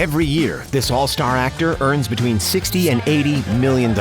Every year, this all-star actor earns between $60 and $80 million.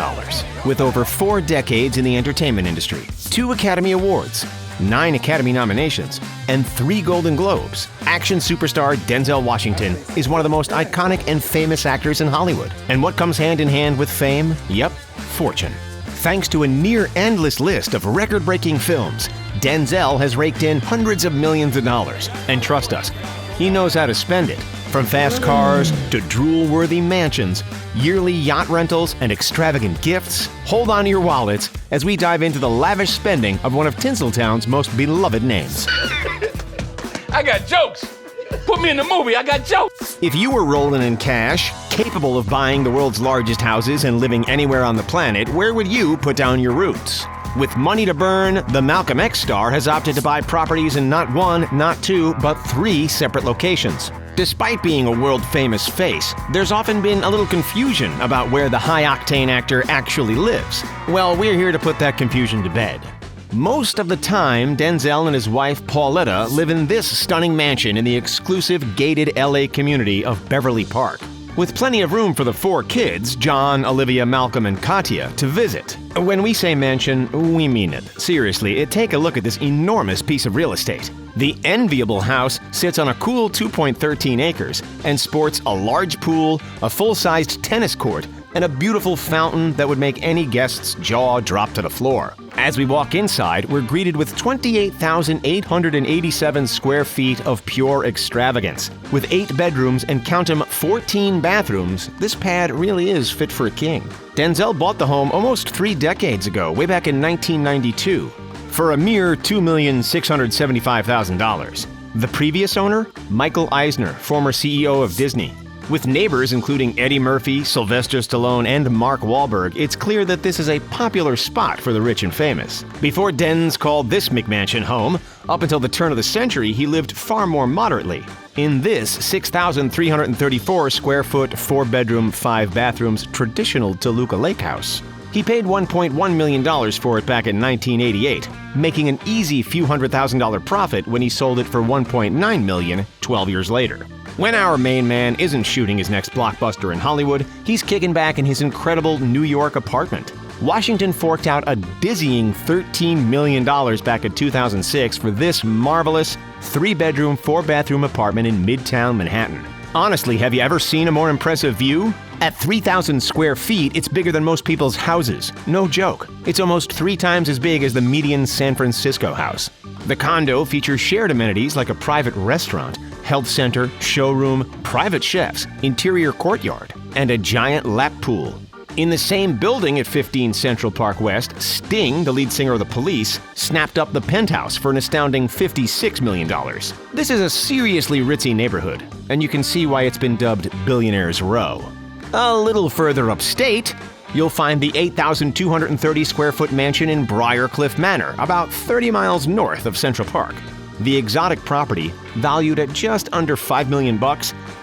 With over 4 decades in the entertainment industry, 2 Academy Awards, 9 Academy nominations, and 3 Golden Globes, action superstar Denzel Washington is one of the most iconic and famous actors in Hollywood. And what comes hand in hand with fame? Yep, fortune. Thanks to a near-endless list of record-breaking films, Denzel has raked in hundreds of millions of dollars. And trust us, he knows how to spend it. From fast cars to drool-worthy mansions, yearly yacht rentals, and extravagant gifts, hold on to your wallets as we dive into the lavish spending of one of Tinseltown's most beloved names. I got jokes! Put me in the movie, I got jokes! If you were rolling in cash, capable of buying the world's largest houses and living anywhere on the planet, where would you put down your roots? With money to burn, the Malcolm X star has opted to buy properties in not 1, not 2, but 3 separate locations. Despite being a world-famous face, there's often been a little confusion about where the high-octane actor actually lives. Well, we're here to put that confusion to bed. Most of the time, Denzel and his wife Pauletta live in this stunning mansion in the exclusive gated LA community of Beverly Park, with plenty of room for the 4 kids, John, Olivia, Malcolm, and Katya, to visit. When we say mansion, we mean it. Seriously, take a look at this enormous piece of real estate. The enviable house sits on a cool 2.13 acres and sports a large pool, a full-sized tennis court, and a beautiful fountain that would make any guest's jaw drop to the floor. As we walk inside, we're greeted with 28,887 square feet of pure extravagance. With 8 bedrooms and count 'em 14 bathrooms, this pad really is fit for a king. Denzel bought the home almost 3 decades ago, way back in 1992, for a mere $2,675,000. The previous owner? Michael Eisner, former CEO of Disney. With neighbors including Eddie Murphy, Sylvester Stallone, and Mark Wahlberg, it's clear that this is a popular spot for the rich and famous. Before Denz called this McMansion home, up until the turn of the century, he lived far more moderately. In this 6,334 square foot, 4-bedroom, 5 bathrooms traditional Toluca Lake house. He paid $1.1 million for it back in 1988, making an easy few $100,000 profit when he sold it for $1.9 million 12 years later. When our main man isn't shooting his next blockbuster in Hollywood, he's kicking back in his incredible New York apartment. Washington forked out a dizzying $13 million back in 2006 for this marvelous 3-bedroom, 4-bathroom apartment in Midtown Manhattan. Honestly, have you ever seen a more impressive view? At 3,000 square feet, it's bigger than most people's houses. No joke. It's almost 3 times as big as the median San Francisco house. The condo features shared amenities like a private restaurant, health center, showroom, private chefs, interior courtyard, and a giant lap pool. In the same building at 15 Central Park West, Sting, the lead singer of the Police, snapped up the penthouse for an astounding $56 million. This is a seriously ritzy neighborhood, and you can see why it's been dubbed Billionaire's Row. A little further upstate, you'll find the 8,230 square foot mansion in Briarcliff Manor, about 30 miles north of Central Park. The exotic property, valued at just under $5 million,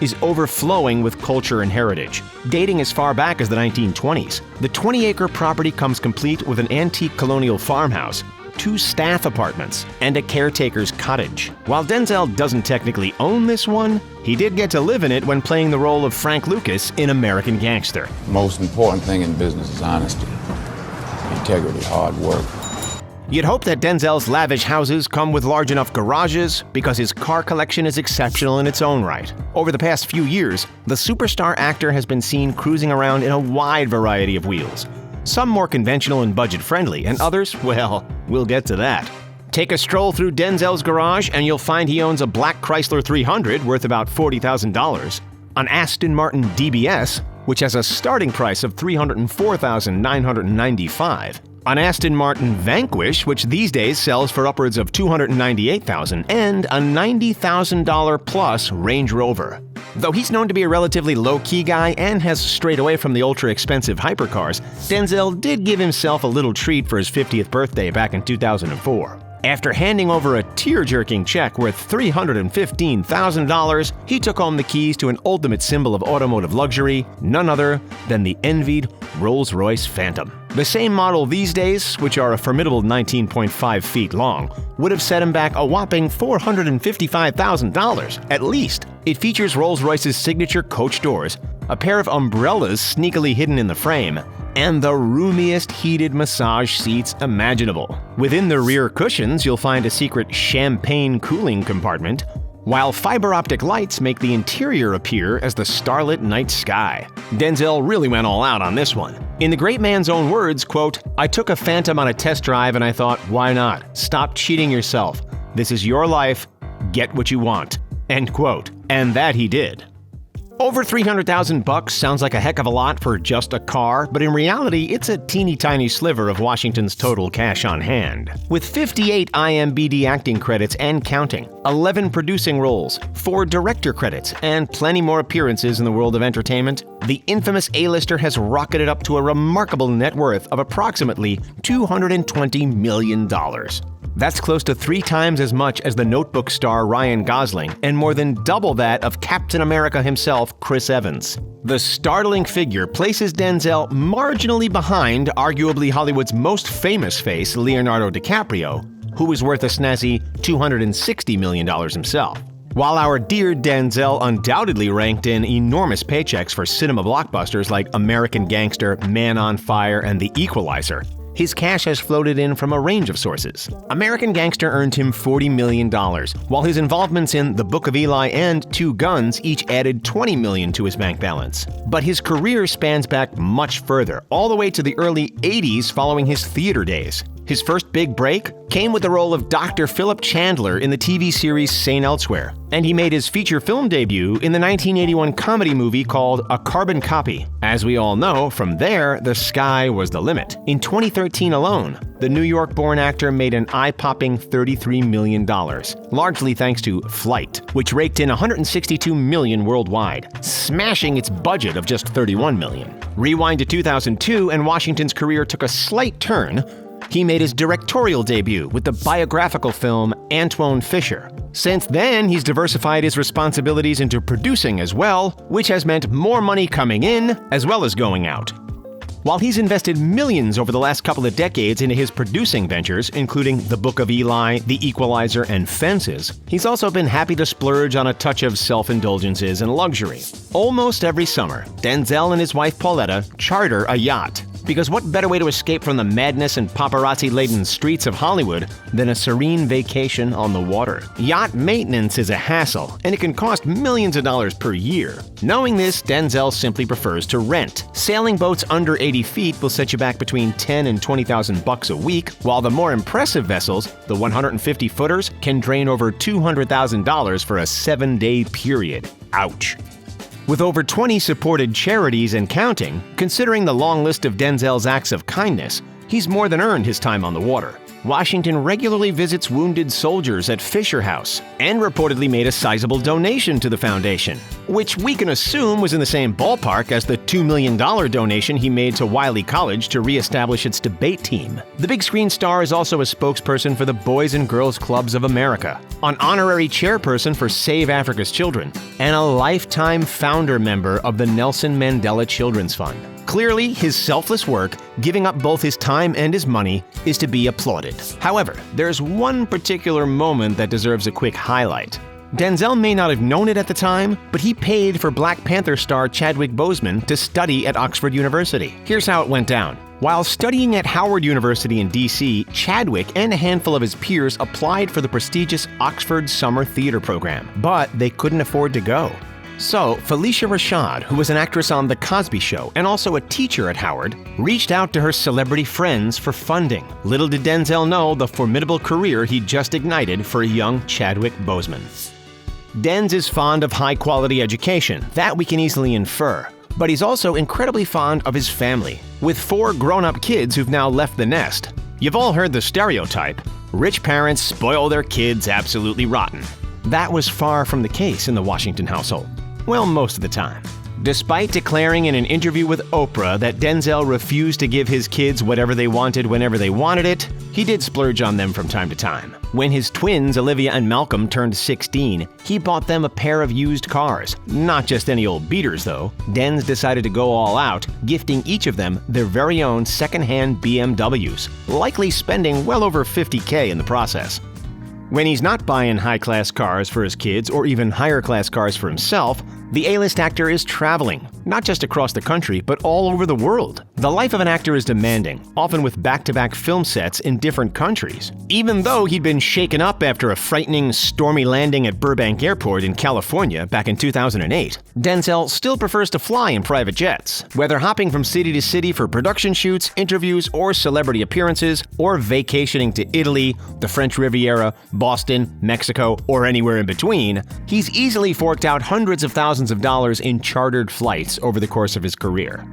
is overflowing with culture and heritage. Dating as far back as the 1920s, the 20-acre property comes complete with an antique colonial farmhouse, 2 staff apartments, and a caretaker's cottage. While Denzel doesn't technically own this one, he did get to live in it when playing the role of Frank Lucas in American Gangster. Most important thing in business is honesty, integrity, hard work. You'd hope that Denzel's lavish houses come with large enough garages because his car collection is exceptional in its own right. Over the past few years, the superstar actor has been seen cruising around in a wide variety of wheels. Some more conventional and budget-friendly, and others, well, we'll get to that. Take a stroll through Denzel's garage and you'll find he owns a black Chrysler 300 worth about $40,000, an Aston Martin DBS, which has a starting price of $304,995, an Aston Martin Vanquish, which these days sells for upwards of $298,000, and a $90,000 plus Range Rover. Though he's known to be a relatively low-key guy and has strayed away from the ultra-expensive hypercars, Denzel did give himself a little treat for his 50th birthday back in 2004. After handing over a tear-jerking check worth $315,000, he took home the keys to an ultimate symbol of automotive luxury, none other than the envied Rolls-Royce Phantom. The same model these days, which are a formidable 19.5 feet long, would have set him back a whopping $455,000, at least. It features Rolls-Royce's signature coach doors, a pair of umbrellas sneakily hidden in the frame, and the roomiest heated massage seats imaginable. Within the rear cushions, you'll find a secret champagne cooling compartment, while fiber optic lights make the interior appear as the starlit night sky. Denzel really went all out on this one. In the great man's own words, quote, "I took a Phantom on a test drive and I thought, why not? Stop cheating yourself. This is your life. Get what you want." End quote. And that he did. Over $300,000 sounds like a heck of a lot for just a car, but in reality, it's a teeny tiny sliver of Washington's total cash on hand. With 58 IMDb acting credits and counting, 11 producing roles, 4 director credits, and plenty more appearances in the world of entertainment, the infamous A-lister has rocketed up to a remarkable net worth of approximately $220 million. That's close to 3 times as much as the Notebook star Ryan Gosling, and more than double that of Captain America himself, Chris Evans. The startling figure places Denzel marginally behind arguably Hollywood's most famous face, Leonardo DiCaprio, who is worth a snazzy $260 million himself. While our dear Denzel undoubtedly ranked in enormous paychecks for cinema blockbusters like American Gangster, Man on Fire, and The Equalizer, his cash has floated in from a range of sources. American Gangster earned him $40 million, while his involvements in The Book of Eli and Two Guns each added $20 million to his bank balance. But his career spans back much further, all the way to the early 80s following his theater days. His first big break came with the role of Dr. Philip Chandler in the TV series St. Elsewhere, and he made his feature film debut in the 1981 comedy movie called A Carbon Copy. As we all know, from there, the sky was the limit. In 2013 alone, the New York-born actor made an eye-popping $33 million, largely thanks to Flight, which raked in $162 million worldwide, smashing its budget of just $31 million. Rewind to 2002, and Washington's career took a slight turn. He made his directorial debut with the biographical film Antoine Fisher. Since then, he's diversified his responsibilities into producing as well, which has meant more money coming in as well as going out. While he's invested millions over the last couple of decades into his producing ventures, including The Book of Eli, The Equalizer, and Fences, he's also been happy to splurge on a touch of self-indulgences and luxury. Almost every summer, Denzel and his wife Pauletta charter a yacht. Because what better way to escape from the madness and paparazzi-laden streets of Hollywood than a serene vacation on the water? Yacht maintenance is a hassle, and it can cost millions of dollars per year. Knowing this, Denzel simply prefers to rent. Sailing boats under 80 feet will set you back between $10,000 and $20,000 a week, while the more impressive vessels, the 150-footers, can drain over $200,000 for a 7-day period. Ouch. With over 20 supported charities and counting, considering the long list of Denzel's acts of kindness, he's more than earned his time on the water. Washington regularly visits wounded soldiers at Fisher House and reportedly made a sizable donation to the foundation, which we can assume was in the same ballpark as the $2 million donation he made to Wiley College to re-establish its debate team. The big screen star is also a spokesperson for the Boys and Girls Clubs of America, an honorary chairperson for Save Africa's Children, and a lifetime founder member of the Nelson Mandela Children's Fund. Clearly, his selfless work, giving up both his time and his money, is to be applauded. However, there's one particular moment that deserves a quick highlight. Denzel may not have known it at the time, but he paid for Black Panther star Chadwick Boseman to study at Oxford University. Here's how it went down. While studying at Howard University in D.C., Chadwick and a handful of his peers applied for the prestigious Oxford Summer Theater program, but they couldn't afford to go. So, Felicia Rashad, who was an actress on The Cosby Show and also a teacher at Howard, reached out to her celebrity friends for funding. Little did Denzel know the formidable career he'd just ignited for a young Chadwick Boseman. Denz is fond of high-quality education, that we can easily infer. But he's also incredibly fond of his family, with 4 grown-up kids who've now left the nest. You've all heard the stereotype: rich parents spoil their kids absolutely rotten. That was far from the case in the Washington household. Well, most of the time. Despite declaring in an interview with Oprah that Denzel refused to give his kids whatever they wanted whenever they wanted it, he did splurge on them from time to time. When his twins, Olivia and Malcolm, turned 16, he bought them a pair of used cars. Not just any old beaters, though. Denz decided to go all out, gifting each of them their very own second-hand BMWs, likely spending well over $50K in the process. When he's not buying high-class cars for his kids or even higher-class cars for himself, the A-list actor is traveling, not just across the country, but all over the world. The life of an actor is demanding, often with back-to-back film sets in different countries. Even though he'd been shaken up after a frightening, stormy landing at Burbank Airport in California back in 2008, Denzel still prefers to fly in private jets. Whether hopping from city to city for production shoots, interviews, or celebrity appearances, or vacationing to Italy, the French Riviera, Boston, Mexico, or anywhere in between, he's easily forked out hundreds of thousands of dollars in chartered flights over the course of his career.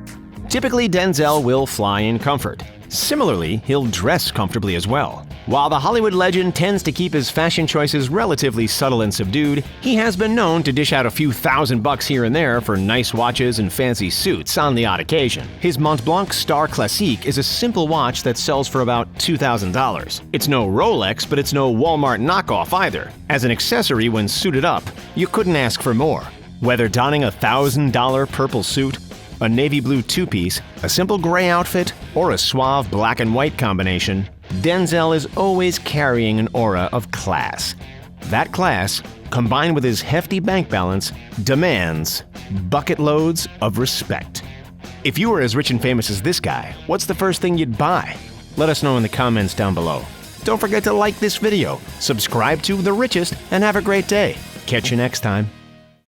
Typically, Denzel will fly in comfort. Similarly, he'll dress comfortably as well. While the Hollywood legend tends to keep his fashion choices relatively subtle and subdued, he has been known to dish out a few $1,000 here and there for nice watches and fancy suits on the odd occasion. His Montblanc Star Classique is a simple watch that sells for about $2,000. It's no Rolex, but it's no Walmart knockoff either. As an accessory when suited up, you couldn't ask for more. Whether donning a $1,000 purple suit, a navy blue two-piece, a simple gray outfit, or a suave black and white combination, Denzel is always carrying an aura of class. That class, combined with his hefty bank balance, demands bucket loads of respect. If you were as rich and famous as this guy, what's the first thing you'd buy? Let us know in the comments down below. Don't forget to like this video, subscribe to The Richest, and have a great day. Catch you next time.